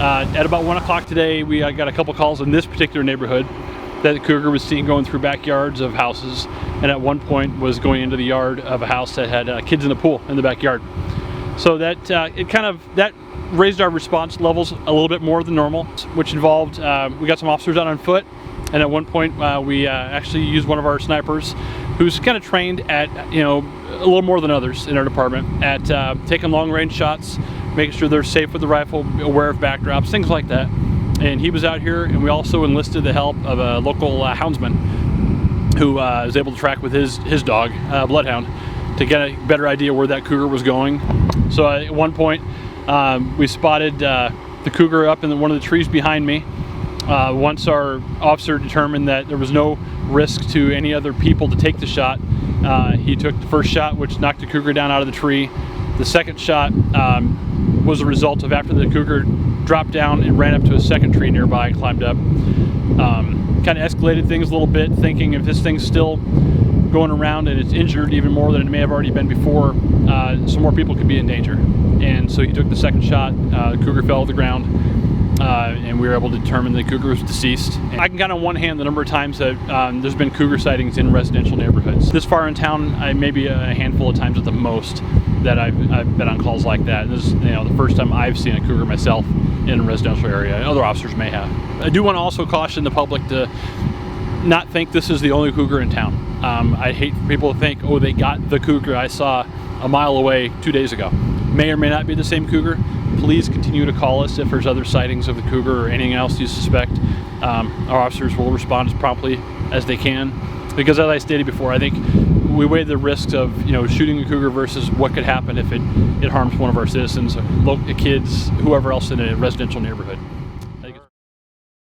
At about 1 o'clock today, we got a couple calls in this particular neighborhood that the cougar was seen going through backyards of houses, and at one point was going into the yard of a house that had kids in the pool in the backyard. So that that raised our response levels a little bit more than normal, which involved we got some officers out on foot, and at one point we actually used one of our snipers, who's kind of trained at a little more than others in our department at taking long-range shots, making sure they're safe with the rifle, aware of backdrops, things like that. And he was out here, and we also enlisted the help of a local houndsman who was able to track with his dog, Bloodhound, to get a better idea where that cougar was going. So at one point, we spotted the cougar up in one of the trees behind me. Once our officer determined that there was no risk to any other people to take the shot, he took the first shot, which knocked the cougar down out of the tree. The second shot was a result of after the cougar dropped down and ran up to a second tree nearby and climbed up. Kind of escalated things a little bit, thinking if this thing's still going around and it's injured even more than it may have already been before, some more people could be in danger. And so he took the second shot, the cougar fell to the ground, and we were able to determine the cougar was deceased. And I can count on one hand the number of times that there's been cougar sightings in residential neighborhoods. This far in town, maybe a handful of times at the most that I've been on calls like that. And this is the first time I've seen a cougar myself in a residential area. Other officers may have. I do want to also caution the public to not think this is the only cougar in town. I hate for people to think, oh, they got the cougar I saw a mile away 2 days ago. May or may not be the same cougar. Please continue to call us if there's other sightings of the cougar or anything else you suspect. Our officers will respond as promptly as they can, because as I stated before, I think we weigh the risks of shooting a cougar versus what could happen if it harms one of our citizens, kids, whoever else in a residential neighborhood.